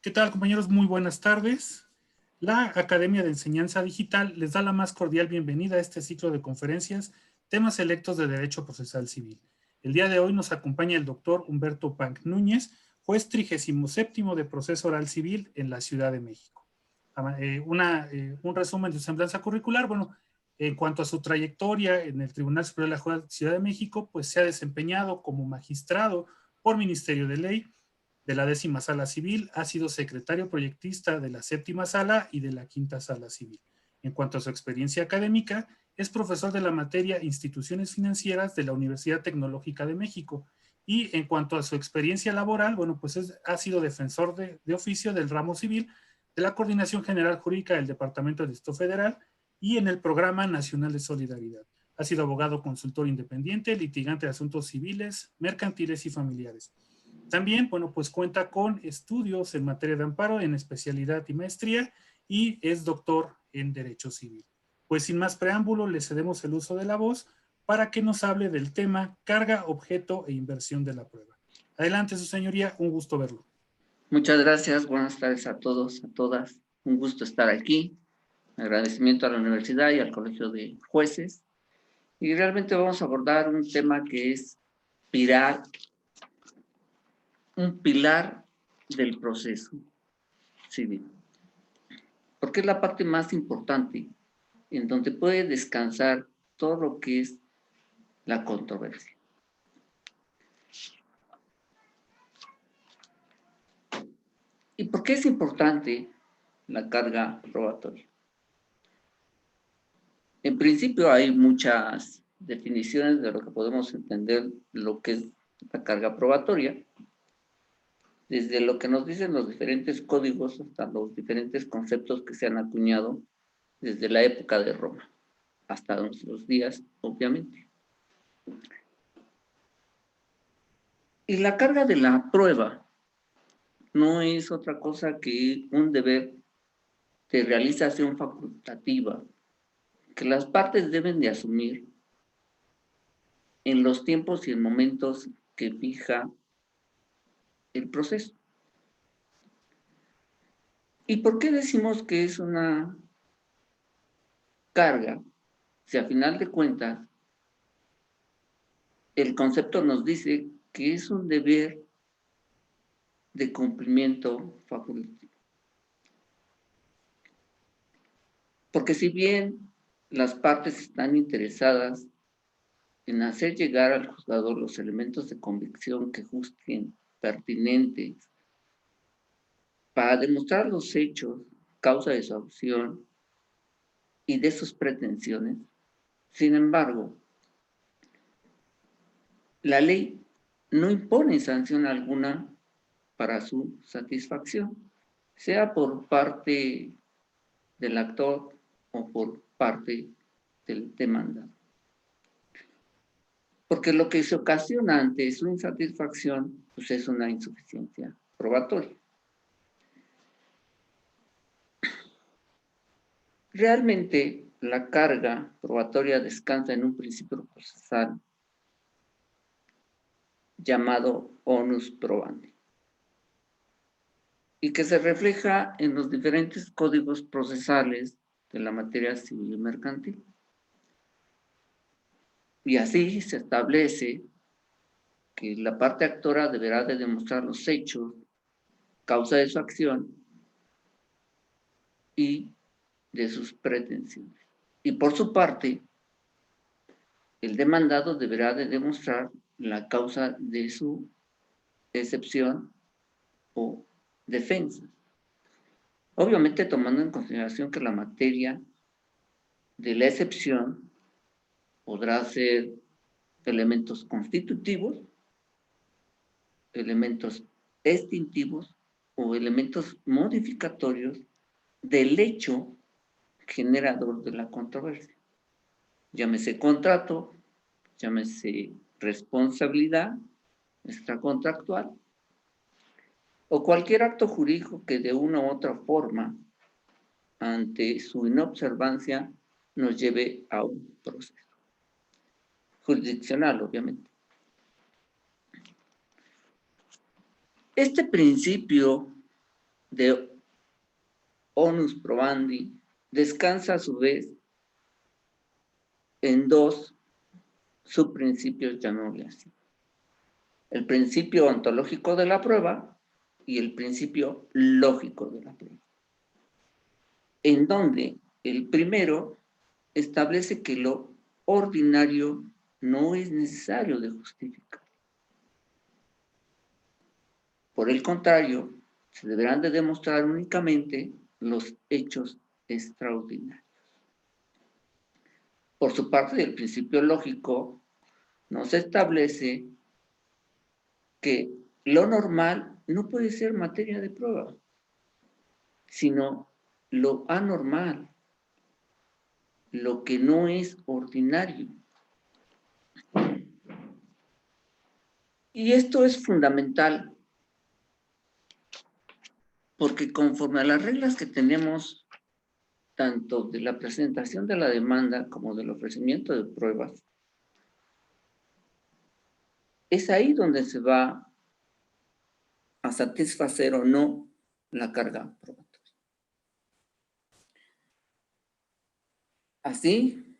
¿Qué tal, compañeros? Muy buenas tardes. La Academia de Enseñanza Digital les da la más cordial bienvenida a este ciclo de conferencias, temas selectos de Derecho Procesal Civil. El día de hoy nos acompaña el doctor Humberto Panc Núñez, juez 37º de Proceso Oral Civil en la Ciudad de México. Un resumen de su semblanza curricular. Bueno, en cuanto a su trayectoria en el Tribunal Superior de la Ciudad de México, pues se ha desempeñado como magistrado por Ministerio de Ley de la 10ª Sala Civil, ha sido secretario proyectista de la 7ª Sala y de la 5ª Sala Civil. En cuanto a su experiencia académica, es profesor de la materia Instituciones Financieras de la Universidad Tecnológica de México. Y en cuanto a su experiencia laboral, bueno, pues ha sido defensor de oficio del ramo civil de la Coordinación General Jurídica del Departamento del Distrito Federal y en el Programa Nacional de Solidaridad. Ha sido abogado consultor independiente, litigante de asuntos civiles, mercantiles y familiares. También, bueno, pues cuenta con estudios en materia de amparo en especialidad y maestría y es doctor en Derecho Civil. Pues sin más preámbulo, le cedemos el uso de la voz para que nos hable del tema carga, objeto e inversión de la prueba. Adelante, su señoría, un gusto verlo. Muchas gracias, buenas tardes a todos, a todas. Un gusto estar aquí. Agradecimiento a la universidad y al Colegio de Jueces. Y realmente vamos a abordar un tema que es un pilar del proceso civil. Porque es la parte más importante en donde puede descansar todo lo que es la controversia. ¿Y por qué es importante la carga probatoria? En principio hay muchas definiciones de lo que podemos entender lo que es la carga probatoria, desde lo que nos dicen los diferentes códigos hasta los diferentes conceptos que se han acuñado desde la época de Roma hasta nuestros días, obviamente. Y la carga de la prueba no es otra cosa que un deber de realización facultativa que las partes deben de asumir en los tiempos y en momentos que fija el proceso. ¿Y por qué decimos que es una carga? Si a final de cuentas el concepto nos dice que es un deber de cumplimiento facultativo. Porque si bien las partes están interesadas en hacer llegar al juzgador los elementos de convicción que juzguen pertinentes para demostrar los hechos, causa de su acción y de sus pretensiones, sin embargo, la ley no impone sanción alguna para su satisfacción, sea por parte del actor o por parte del demandado. Porque lo que se ocasiona ante su insatisfacción, pues es una insuficiencia probatoria. Realmente, la carga probatoria descansa en un principio procesal llamado onus probandi, y que se refleja en los diferentes códigos procesales de la materia civil y mercantil. Y así se establece que la parte actora deberá de demostrar los hechos, causa de su acción y de sus pretensiones. Y por su parte, el demandado deberá de demostrar la causa de su excepción o defensa. Obviamente tomando en consideración que la materia de la excepción podrá ser elementos constitutivos, elementos extintivos o elementos modificatorios del hecho generador de la controversia. Llámese contrato, llámese responsabilidad extracontractual o cualquier acto jurídico que de una u otra forma, ante su inobservancia, nos lleve a un proceso jurisdiccional, obviamente. Este principio de onus probandi descansa a su vez en dos subprincipios, llamémosle así. El principio ontológico de la prueba y el principio lógico de la prueba. En donde el primero establece que lo ordinario no es necesario de justificar. Por el contrario, se deberán de demostrar únicamente los hechos extraordinarios. Por su parte, el principio lógico nos establece que lo normal no puede ser materia de prueba, sino lo anormal, lo que no es ordinario. Y esto es fundamental, porque conforme a las reglas que tenemos, tanto de la presentación de la demanda como del ofrecimiento de pruebas, es ahí donde se va a satisfacer o no la carga probatoria. Así,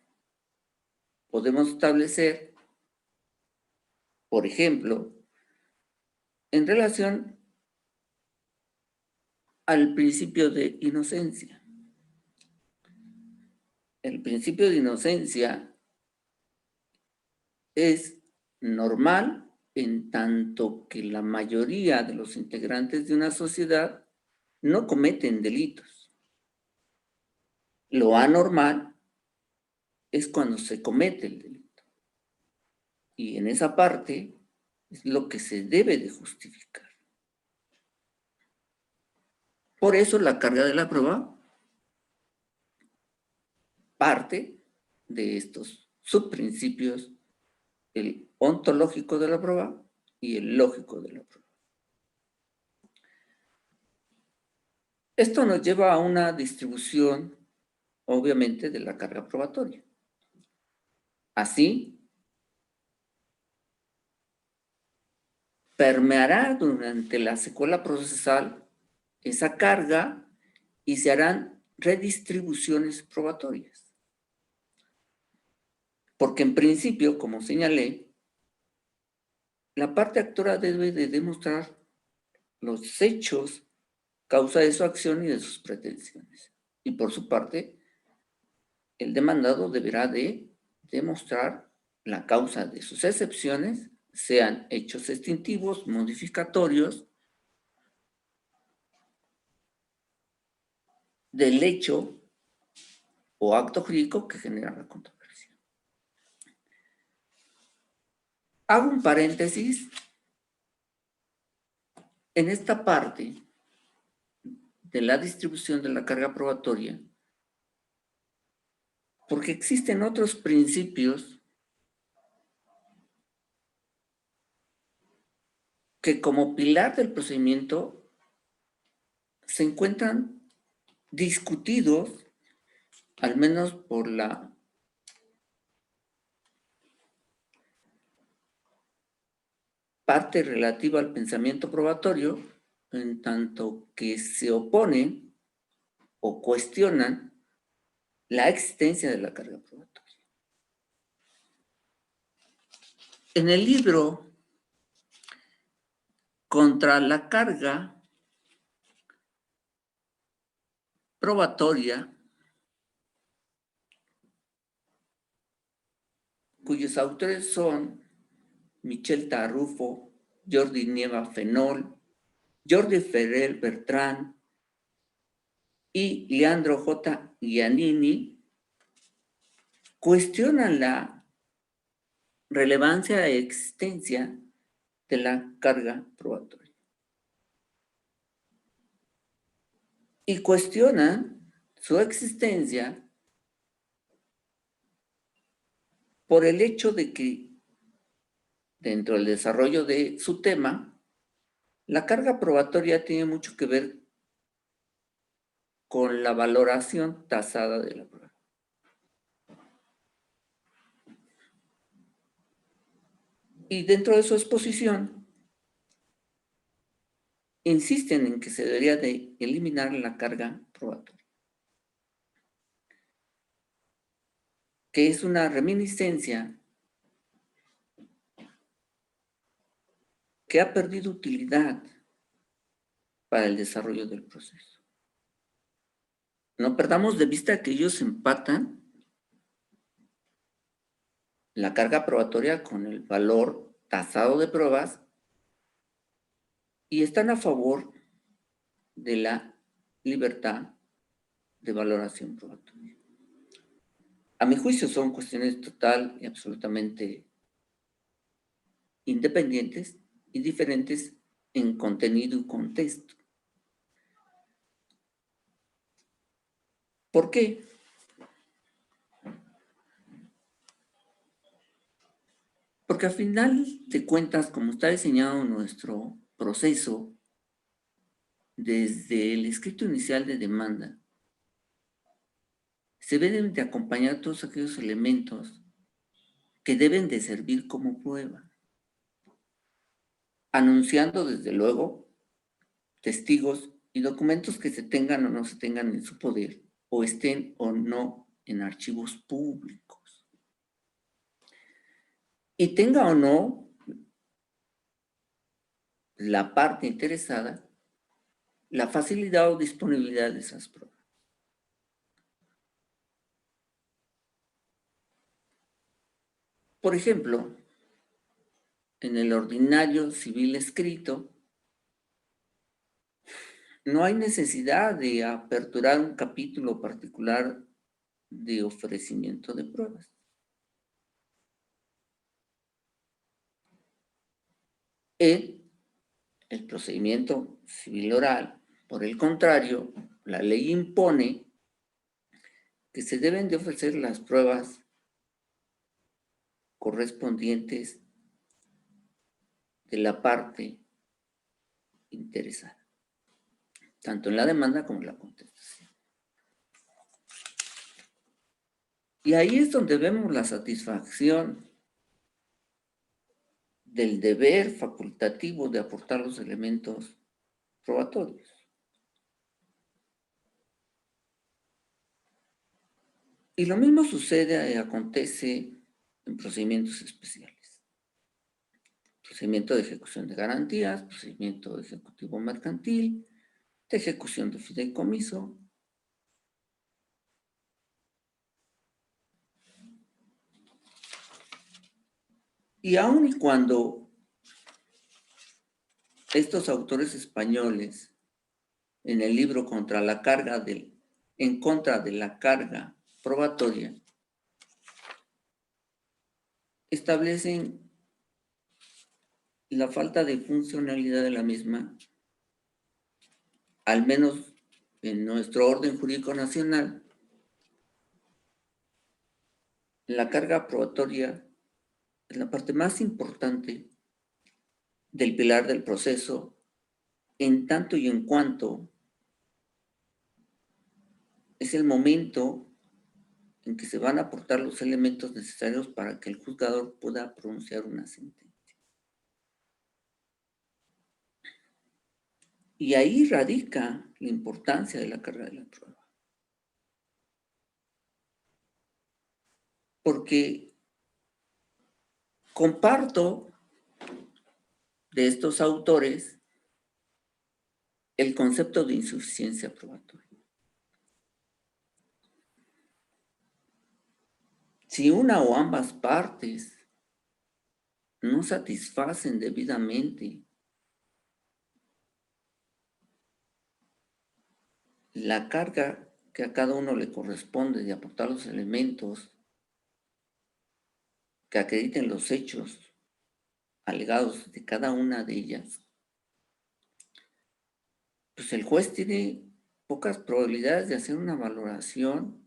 podemos establecer, por ejemplo, en relación al principio de inocencia. El principio de inocencia es normal en tanto que la mayoría de los integrantes de una sociedad no cometen delitos. Lo anormal es cuando se comete el delito. Y en esa parte es lo que se debe de justificar. Por eso la carga de la prueba parte de estos subprincipios, el ontológico de la prueba y el lógico de la prueba. Esto nos lleva a una distribución, obviamente, de la carga probatoria. Así, permeará durante la secuela procesal esa carga y se harán redistribuciones probatorias. Porque en principio, como señalé, la parte actora debe de demostrar los hechos, causa de su acción y de sus pretensiones. Y por su parte, el demandado deberá de demostrar la causa de sus excepciones, sean hechos extintivos, modificatorios, del hecho o acto jurídico que genera la controversia. Hago un paréntesis en esta parte de la distribución de la carga probatoria, porque existen otros principios que como pilar del procedimiento se encuentran discutidos, al menos por la parte relativa al pensamiento probatorio, en tanto que se oponen o cuestionan la existencia de la carga probatoria. En el libro Contra la carga probatoria, cuyos autores son Michel Tarrufo, Jordi Nieva Fenol, Jordi Ferrer Bertrán y Leandro J. Giannini, cuestionan la relevancia e existencia de la carga probatoria. Y cuestionan su existencia por el hecho de que dentro del desarrollo de su tema, la carga probatoria tiene mucho que ver con la valoración tasada de la prueba. Y dentro de su exposición, insisten en que se debería de eliminar la carga probatoria, que es una reminiscencia que ha perdido utilidad para el desarrollo del proceso. No perdamos de vista que ellos empatan la carga probatoria con el valor tasado de pruebas y están a favor de la libertad de valoración probatoria. A mi juicio son cuestiones total y absolutamente independientes y diferentes en contenido y contexto. ¿Por qué? Porque al final de cuentas, como está diseñado nuestro proceso, desde el escrito inicial de demanda, se deben de acompañar todos aquellos elementos que deben de servir como prueba, anunciando desde luego testigos y documentos que se tengan o no se tengan en su poder, o estén o no en archivos públicos. Y tenga o no la parte interesada la facilidad o disponibilidad de esas pruebas. Por ejemplo, en el ordinario civil escrito, no hay necesidad de aperturar un capítulo particular de ofrecimiento de pruebas. En el procedimiento civil oral, por el contrario, la ley impone que se deben de ofrecer las pruebas correspondientes de la parte interesada, tanto en la demanda como en la contestación. Y ahí es donde vemos la satisfacción del deber facultativo de aportar los elementos probatorios. Y lo mismo sucede y acontece en procedimientos especiales. Procedimiento de ejecución de garantías, procedimiento ejecutivo mercantil, de ejecución de fideicomiso. Y aun y cuando estos autores españoles, en el libro en contra de la carga probatoria, establecen la falta de funcionalidad de la misma, al menos en nuestro orden jurídico nacional. La carga probatoria es la parte más importante del pilar del proceso, en tanto y en cuanto es el momento en que se van a aportar los elementos necesarios para que el juzgador pueda pronunciar una sentencia. Y ahí radica la importancia de la carga de la prueba. Porque comparto de estos autores el concepto de insuficiencia probatoria. Si una o ambas partes no satisfacen debidamente la carga que a cada uno le corresponde de aportar los elementos que acrediten los hechos alegados de cada una de ellas, pues el juez tiene pocas probabilidades de hacer una valoración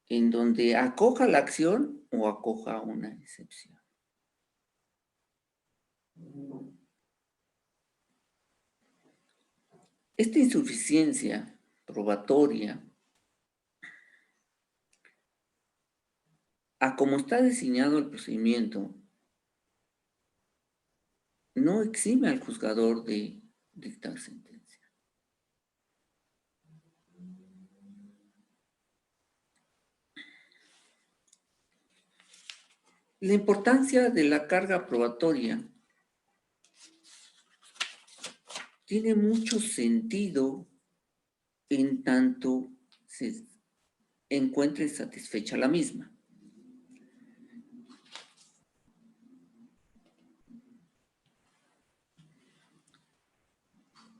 en donde acoja la acción o acoja una excepción. Esta insuficiencia probatoria, a como está diseñado el procedimiento, no exime al juzgador de dictar sentencia. La importancia de la carga probatoria tiene mucho sentido en tanto se encuentre satisfecha la misma.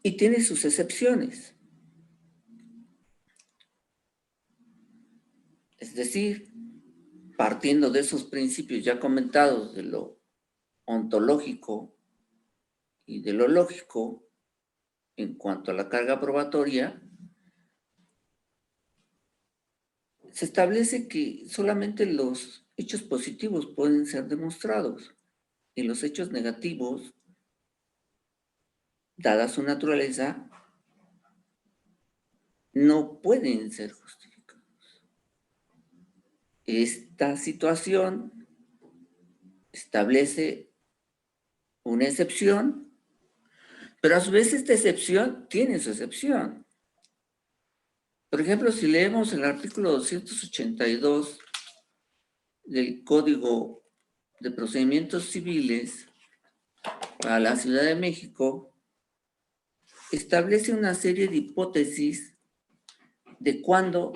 Y tiene sus excepciones. Es decir, partiendo de esos principios ya comentados de lo ontológico y de lo lógico, en cuanto a la carga probatoria, se establece que solamente los hechos positivos pueden ser demostrados y los hechos negativos, dada su naturaleza, no pueden ser justificados. Esta situación establece una excepción, pero a su vez esta excepción tiene su excepción. Por ejemplo, si leemos el artículo 282 del Código de Procedimientos Civiles para la Ciudad de México, establece una serie de hipótesis de cuándo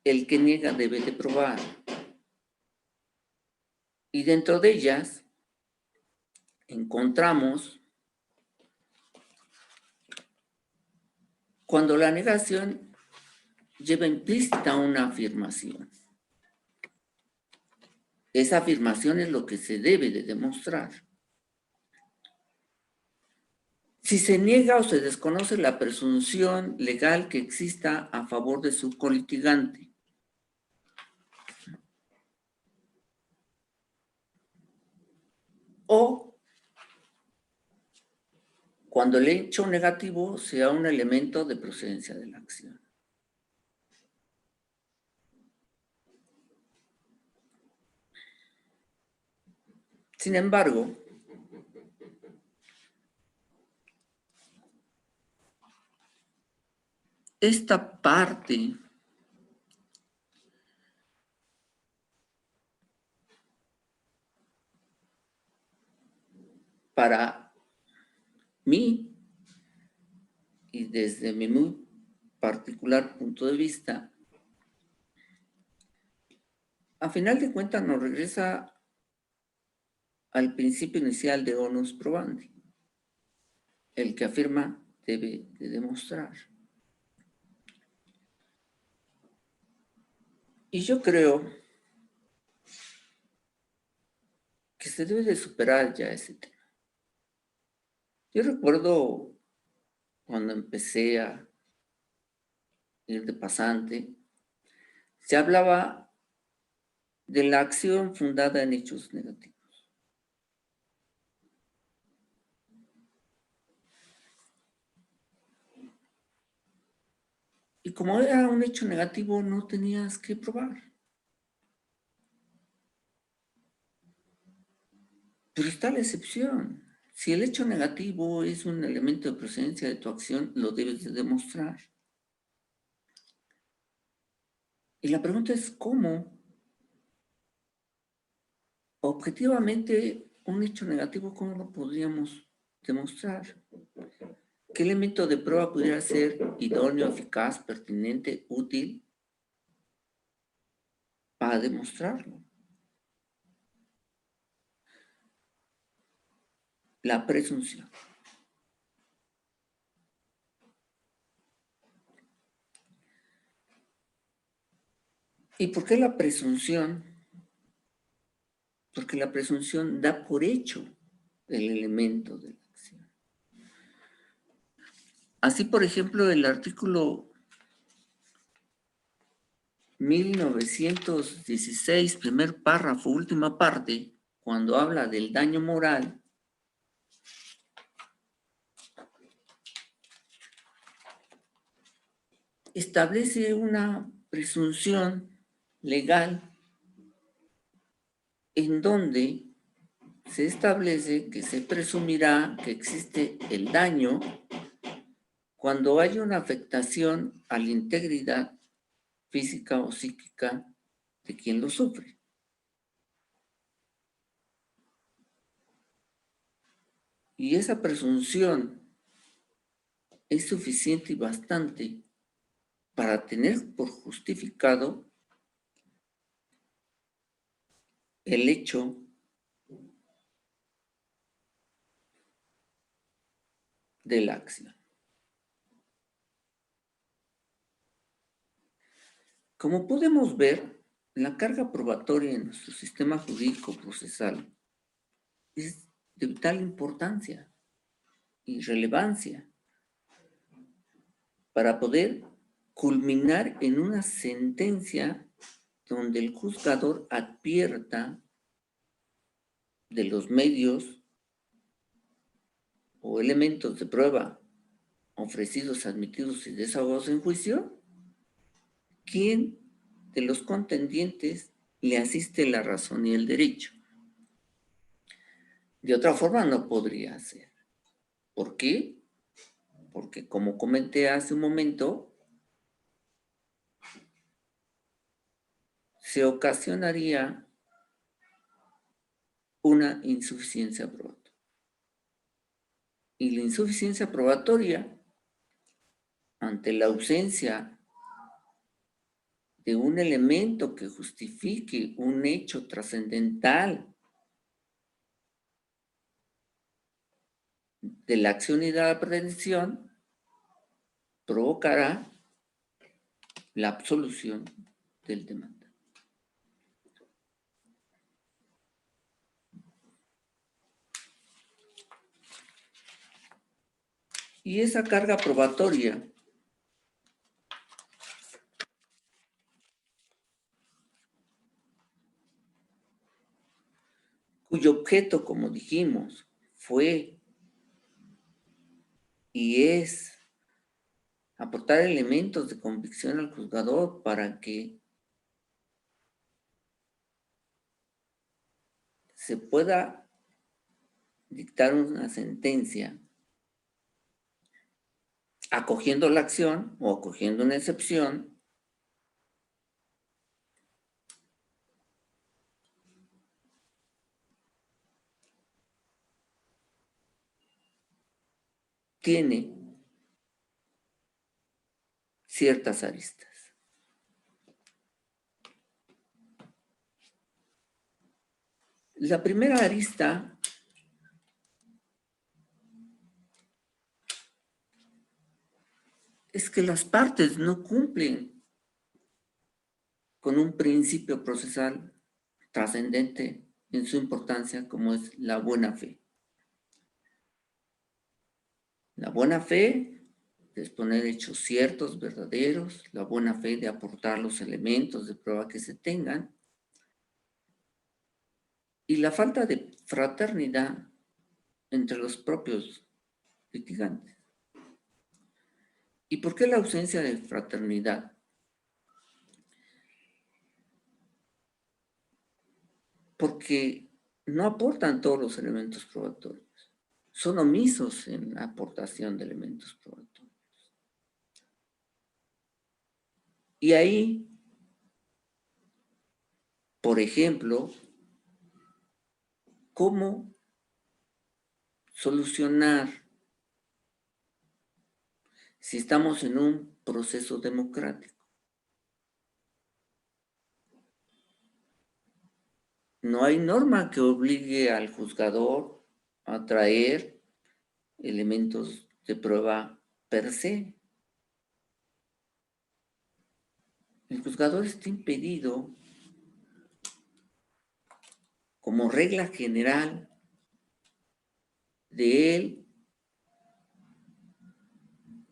el que niega debe de probar. Y dentro de ellas encontramos cuando la negación lleva implícita una afirmación. Esa afirmación es lo que se debe de demostrar. Si se niega o se desconoce la presunción legal que exista a favor de su colitigante. O cuando el hecho negativo sea un elemento de procedencia de la acción. Sin embargo, esta parte para mí y desde mi muy particular punto de vista, a final de cuentas nos regresa al principio inicial de onus probandi. El que afirma debe de demostrar. Y yo creo que se debe de superar ya ese tema. Yo recuerdo cuando empecé a ir de pasante, se hablaba de la acción fundada en hechos negativos. Y como era un hecho negativo, no tenías que probar. Pero está la excepción. Si el hecho negativo es un elemento de procedencia de tu acción, lo debes de demostrar. Y la pregunta es, ¿cómo? Objetivamente, un hecho negativo, ¿cómo lo podríamos demostrar? ¿Qué elemento de prueba pudiera ser idóneo, eficaz, pertinente, útil para demostrarlo? La presunción. ¿Y por qué la presunción? Porque la presunción da por hecho el elemento de la acción. Así, por ejemplo, el artículo 1916, primer párrafo, última parte, cuando habla del daño moral, establece una presunción legal en donde se establece que se presumirá que existe el daño cuando hay una afectación a la integridad física o psíquica de quien lo sufre. Y esa presunción es suficiente y bastante para tener por justificado el hecho de la acción. Como podemos ver, la carga probatoria en nuestro sistema jurídico procesal es de vital importancia y relevancia para poder culminar en una sentencia donde el juzgador advierta de los medios o elementos de prueba ofrecidos, admitidos y desahogados en juicio, quién de los contendientes le asiste la razón y el derecho. De otra forma no podría ser. ¿Por qué? Porque como comenté hace un momento, se ocasionaría una insuficiencia probatoria. Y la insuficiencia probatoria, ante la ausencia de un elemento que justifique un hecho trascendental de la acción y de la pretensión, provocará la absolución del demandante. Y esa carga probatoria cuyo objeto, como dijimos, fue y es aportar elementos de convicción al juzgador para que se pueda dictar una sentencia acogiendo la acción o acogiendo una excepción, tiene ciertas aristas. La primera arista es que las partes no cumplen con un principio procesal trascendente en su importancia, como es la buena fe. La buena fe de exponer hechos ciertos, verdaderos, la buena fe de aportar los elementos de prueba que se tengan, y la falta de fraternidad entre los propios litigantes. ¿Y por qué la ausencia de fraternidad? Porque no aportan todos los elementos probatorios. Son omisos en la aportación de elementos probatorios. Y ahí, por ejemplo, ¿cómo solucionar si estamos en un proceso democrático? No hay norma que obligue al juzgador a traer elementos de prueba per se. El juzgador está impedido, como regla general, de él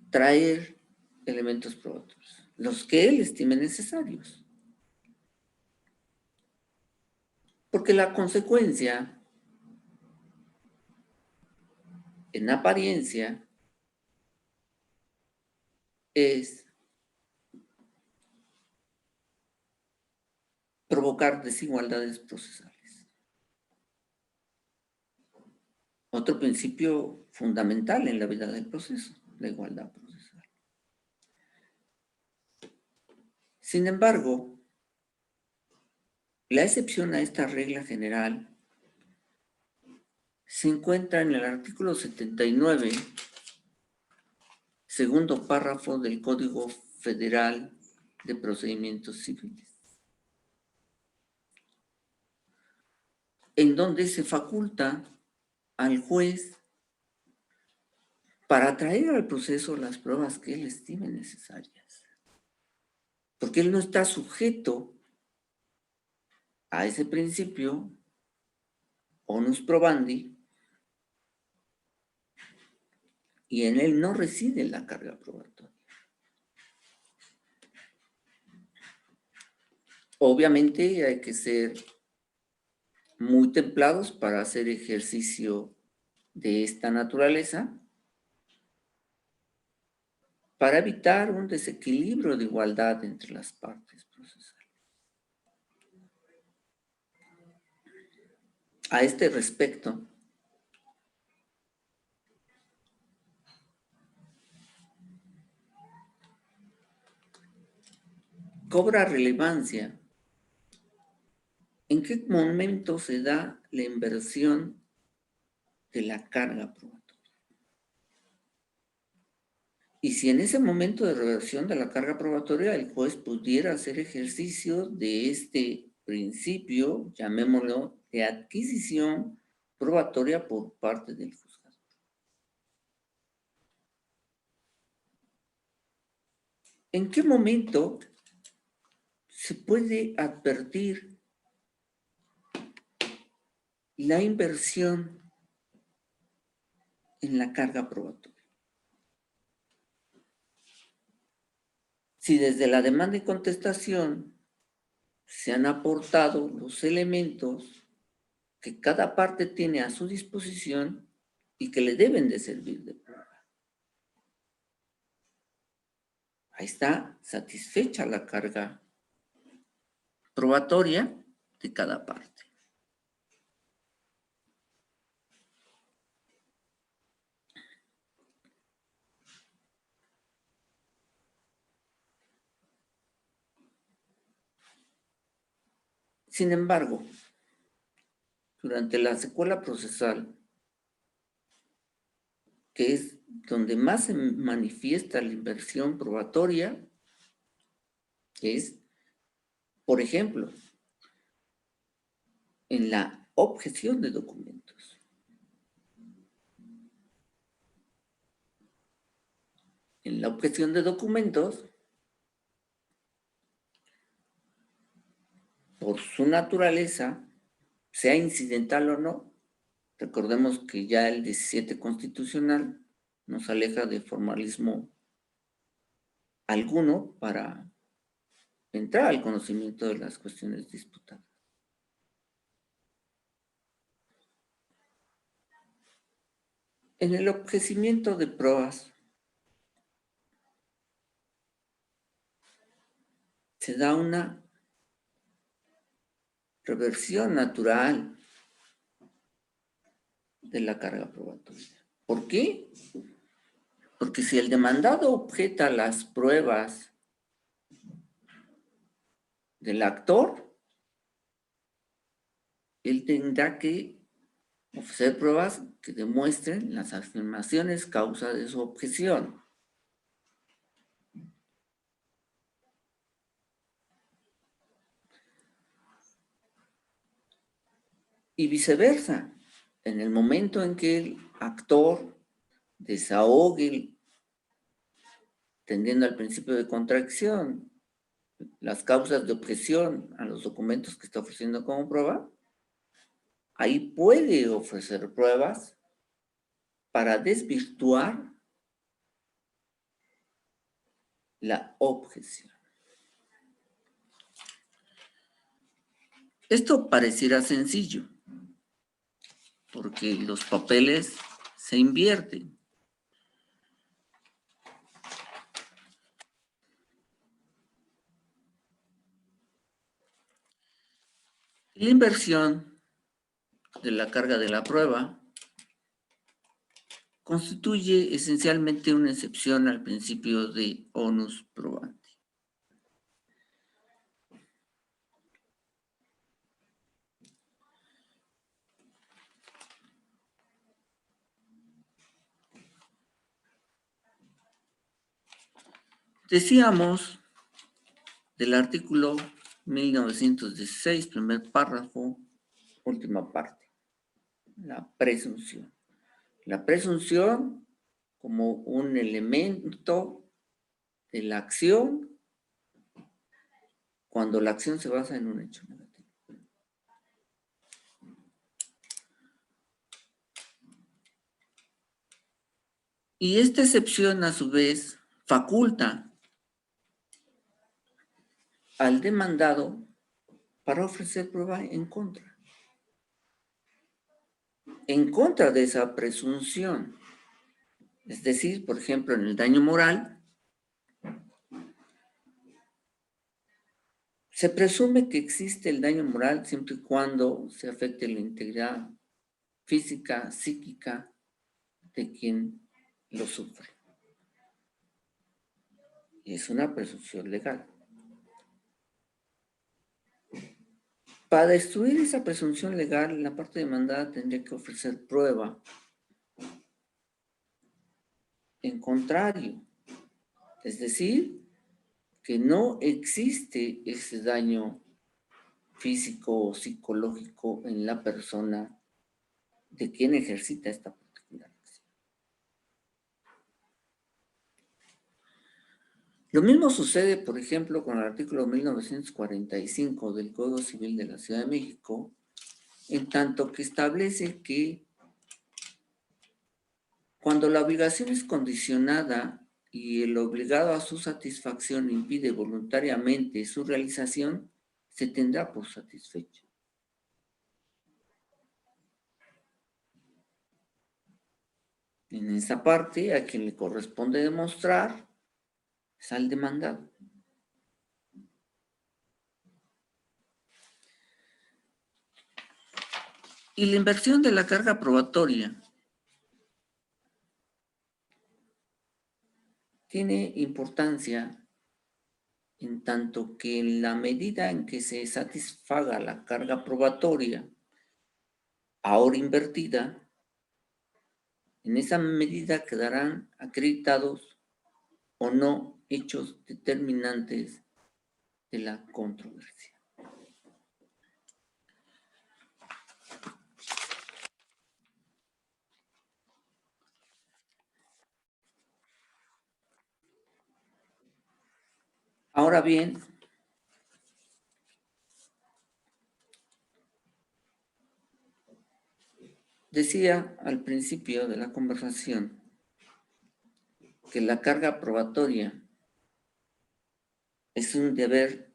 traer elementos probatorios, los que él estime necesarios. Porque la consecuencia, en apariencia, es provocar desigualdades procesales. otro principio fundamental en la vida del proceso, la igualdad procesal. Sin embargo, la excepción a esta regla general se encuentra en el artículo 79, segundo párrafo del Código Federal de Procedimientos Civiles, en donde se faculta al juez para traer al proceso las pruebas que él estime necesarias, porque él no está sujeto a ese principio onus probandi, y en él no reside la carga probatoria. Obviamente hay que ser muy templados para hacer ejercicio de esta naturaleza, para evitar un desequilibrio de igualdad entre las partes procesales. A este respecto, cobra relevancia en qué momento se da la inversión de la carga probatoria. Y si en ese momento de reversión de la carga probatoria el juez pudiera hacer ejercicio de este principio, llamémoslo, de adquisición probatoria por parte del juzgador. ¿En qué momento se puede advertir la inversión en la carga probatoria? Si desde la demanda y contestación se han aportado los elementos que cada parte tiene a su disposición y que le deben de servir de prueba. Ahí está satisfecha la carga probatoria de cada parte. Sin embargo, durante la secuela procesal, que es donde más se manifiesta la inversión probatoria, es, por ejemplo, en la objeción de documentos. En la objeción de documentos, por su naturaleza, sea incidental o no, recordemos que ya el 17 constitucional nos aleja de formalismo alguno para entrar al conocimiento de las cuestiones disputadas. En el objetamiento de pruebas se da una reversión natural de la carga probatoria. ¿Por qué? Porque si el demandado objeta las pruebas del actor, él tendrá que ofrecer pruebas que demuestren las afirmaciones causa de su objeción. Y viceversa, en el momento en que el actor desahogue, tendiendo al principio de contradicción, las causas de objeción a los documentos que está ofreciendo como prueba, ahí puede ofrecer pruebas para desvirtuar la objeción. Esto pareciera sencillo, porque los papeles se invierten. La inversión de la carga de la prueba constituye esencialmente una excepción al principio de onus probandi. Decíamos del artículo 1916, primer párrafo, última parte, la presunción. La presunción como un elemento de la acción cuando la acción se basa en un hecho negativo. Y esta excepción, a su vez, faculta al demandado para ofrecer prueba en contra de esa presunción. Es decir, por ejemplo, en el daño moral, se presume que existe el daño moral siempre y cuando se afecte la integridad física, psíquica de quien lo sufre. Es una presunción legal. Para destruir esa presunción legal, la parte demandada tendría que ofrecer prueba en contrario. Es decir, que no existe ese daño físico o psicológico en la persona de quien ejercita esta particular acción. Lo mismo sucede, por ejemplo, con el artículo 1945 del Código Civil de la Ciudad de México, en tanto que establece que cuando la obligación es condicionada y el obligado a su satisfacción impide voluntariamente su realización, se tendrá por satisfecho. En esa parte, a quien le corresponde demostrar es al demandado. Y la inversión de la carga probatoria tiene importancia en tanto que en la medida en que se satisfaga la carga probatoria ahora invertida, en esa medida quedarán acreditados o no hechos determinantes de la controversia. Ahora bien, decía al principio de la conversación que la carga probatoria es un deber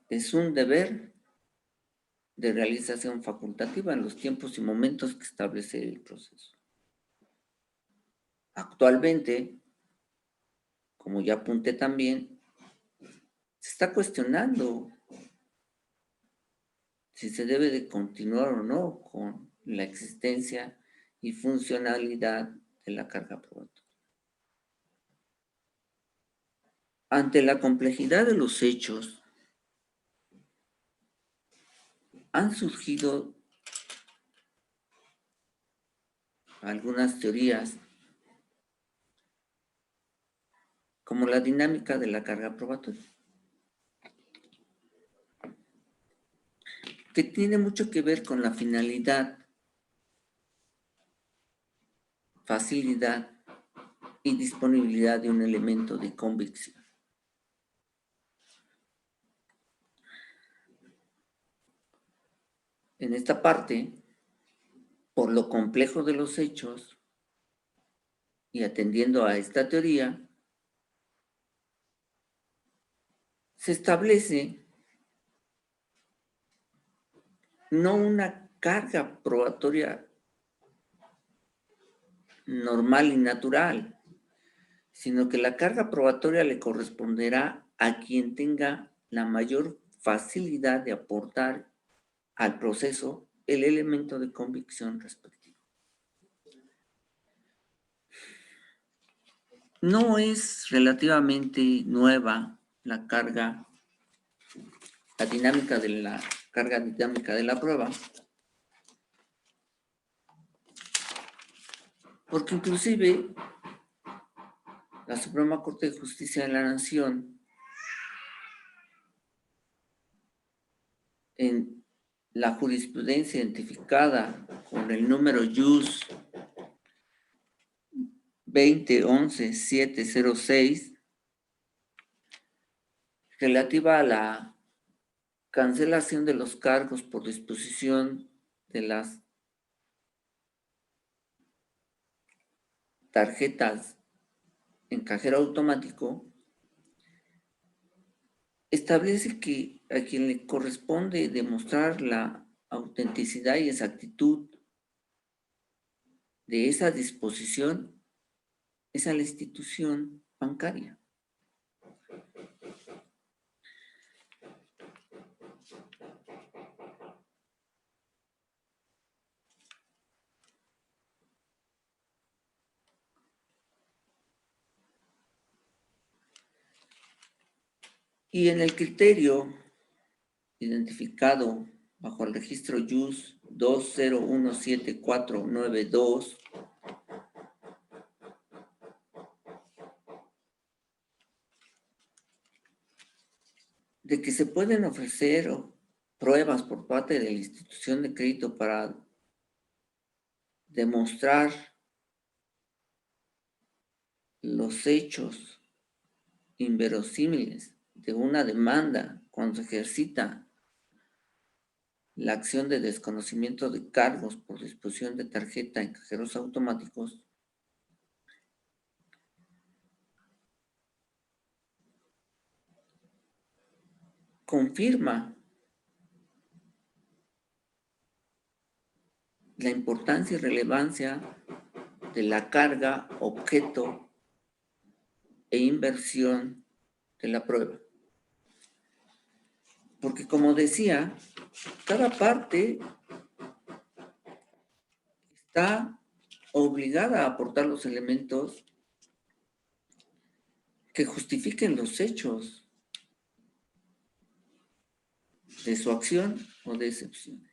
de realización facultativa en los tiempos y momentos que establece el proceso. Actualmente, como ya apunté también, se está cuestionando si se debe de continuar o no con la existencia y funcionalidad de la carga probatoria. Ante la complejidad de los hechos, han surgido algunas teorías como la dinámica de la carga probatoria, que tiene mucho que ver con la finalidad, facilidad y disponibilidad de un elemento de convicción. En esta parte, por lo complejo de los hechos y atendiendo a esta teoría, se establece no una carga probatoria normal y natural, sino que la carga probatoria le corresponderá a quien tenga la mayor facilidad de aportar al proceso el elemento de convicción respectivo. no es relativamente nueva la carga, la dinámica de la carga dinámica de la prueba, porque inclusive la Suprema Corte de Justicia de la Nación, en la jurisprudencia identificada con el número JUS 2011-706, relativa a la cancelación de los cargos por disposición de las tarjetas en cajero automático, establece que a quien le corresponde demostrar la autenticidad y exactitud de esa disposición es a la institución bancaria. Y en el criterio identificado bajo el registro JUS 20174492, de que se pueden ofrecer pruebas por parte de la institución de crédito para demostrar los hechos inverosímiles de una demanda cuando se ejercita la acción de desconocimiento de cargos por disposición de tarjeta en cajeros automáticos, confirma la importancia y relevancia de la carga, objeto e inversión de la prueba. Porque como decía, cada parte está obligada a aportar los elementos que justifiquen los hechos de su acción o de excepciones.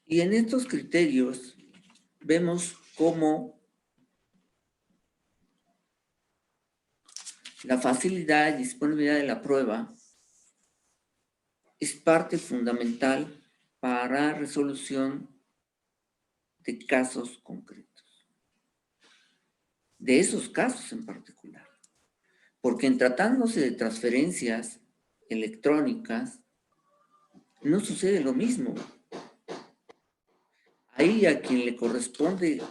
Y en estos criterios vemos cómo la facilidad y disponibilidad de la prueba es parte fundamental para resolución de casos concretos. De esos casos en particular. Porque en tratándose de transferencias electrónicas, no sucede lo mismo. Ahí a quien le corresponde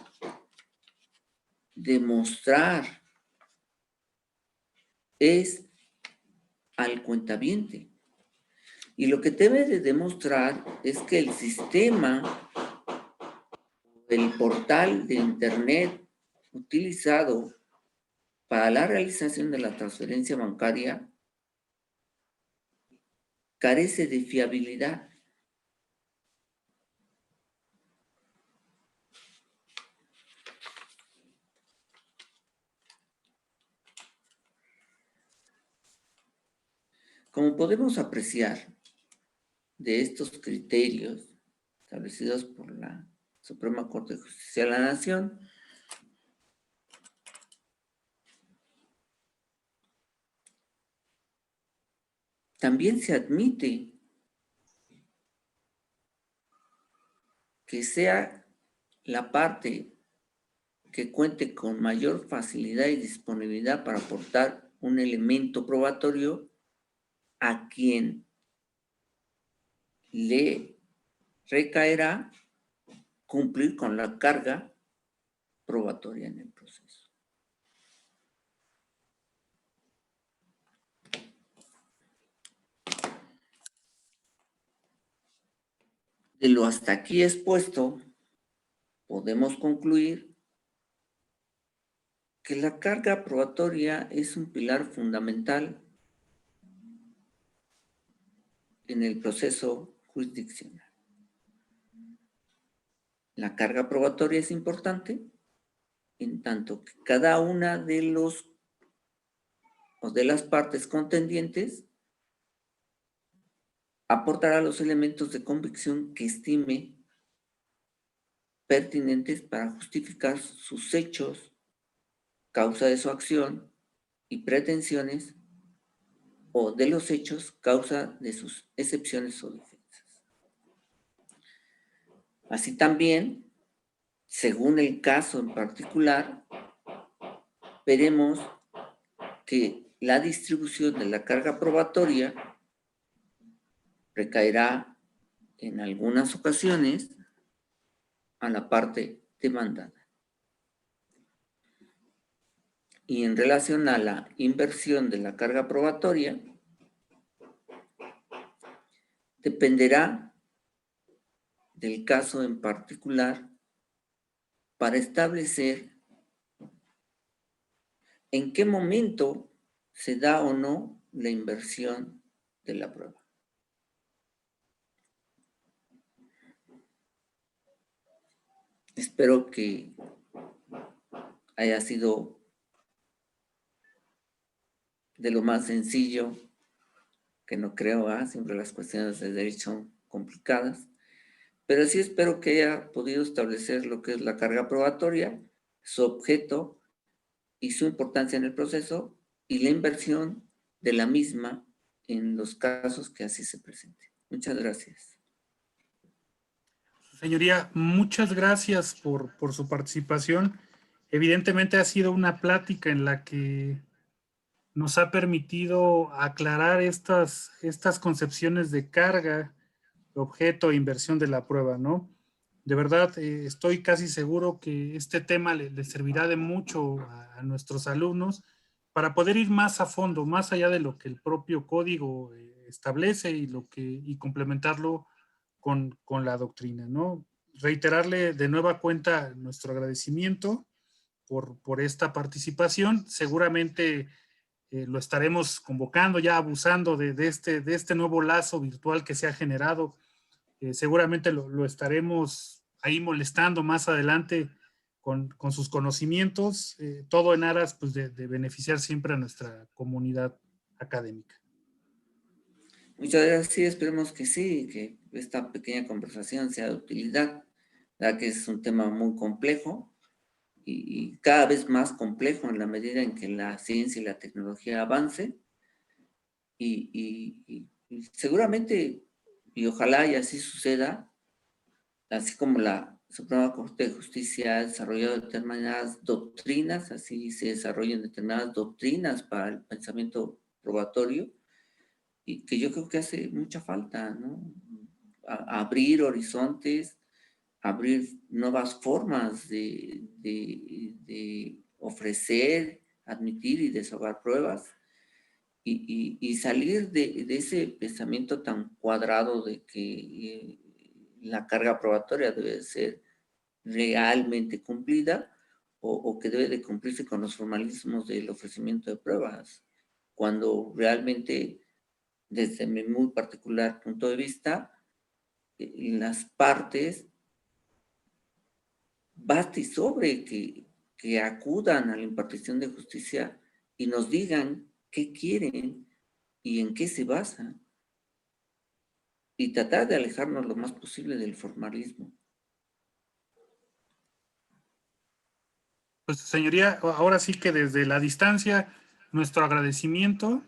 demostrar es al cuentaviente. Y lo que debe de demostrar es que el sistema, el portal de Internet utilizado para la realización de la transferencia bancaria carece de fiabilidad. Como podemos apreciar de estos criterios establecidos por la Suprema Corte de Justicia de la Nación, también se admite que sea la parte que cuente con mayor facilidad y disponibilidad para aportar un elemento probatorio a quien le recaerá cumplir con la carga probatoria en el proceso. De lo hasta aquí expuesto, podemos concluir que la carga probatoria es un pilar fundamental en el proceso jurisdiccional. la carga probatoria es importante, en tanto que cada una de las partes contendientes aportará los elementos de convicción que estime pertinentes para justificar sus hechos, causa de su acción y pretensiones, o de los hechos, causa de sus excepciones o defensas. Así también, según el caso en particular, veremos que la distribución de la carga probatoria recaerá en algunas ocasiones a la parte demandada. Y en relación a la inversión de la carga probatoria, dependerá del caso en particular para establecer en qué momento se da o no la inversión de la prueba. Espero que haya sido de lo más sencillo, que no creo, siempre las cuestiones de derecho son complicadas, pero sí espero que haya podido establecer lo que es la carga probatoria, su objeto y su importancia en el proceso y la inversión de la misma en los casos que así se presenten. Muchas gracias. Señoría, muchas gracias por su participación. Evidentemente ha sido una plática en la que nos ha permitido aclarar estas concepciones de carga, objeto e inversión de la prueba, ¿no? De verdad, estoy casi seguro que este tema le servirá de mucho a nuestros alumnos para poder ir más a fondo, más allá de lo que el propio código establece y complementarlo con la doctrina, ¿no? Reiterarle de nueva cuenta nuestro agradecimiento por esta participación. Seguramente lo estaremos convocando, ya abusando de este nuevo lazo virtual que se ha generado. Seguramente lo estaremos ahí molestando más adelante con sus conocimientos, todo en aras pues, de beneficiar siempre a nuestra comunidad académica. Muchas gracias, sí, esperemos que sí, que esta pequeña conversación sea de utilidad, ya que es un tema muy complejo y cada vez más complejo en la medida en que la ciencia y la tecnología avance y seguramente, y ojalá y así suceda, así como la Suprema Corte de Justicia ha desarrollado determinadas doctrinas, así se desarrollan determinadas doctrinas para el pensamiento probatorio, y que yo creo que hace mucha falta, ¿no? Abrir horizontes, abrir nuevas formas de ofrecer, admitir y desahogar pruebas y salir de ese pensamiento tan cuadrado de que la carga probatoria debe ser realmente cumplida o que debe de cumplirse con los formalismos del ofrecimiento de pruebas, cuando realmente, desde mi muy particular punto de vista, las partes basta y sobre que acudan a la impartición de justicia y nos digan qué quieren y en qué se basan, y tratar de alejarnos lo más posible del formalismo. Pues señoría, ahora sí que desde la distancia, nuestro agradecimiento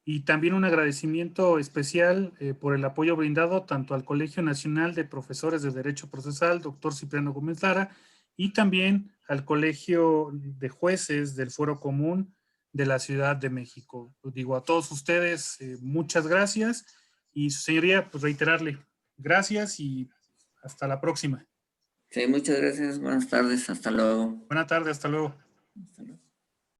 y también un agradecimiento especial por el apoyo brindado tanto al Colegio Nacional de Profesores de Derecho Procesal, doctor Cipriano Gómez Lara, y también al Colegio de Jueces del Fuero Común de la Ciudad de México. Digo, a todos ustedes, muchas gracias, y su señoría, pues reiterarle gracias y hasta la próxima. Sí, muchas gracias, buenas tardes, hasta luego. Buenas tardes, hasta luego. Hasta luego.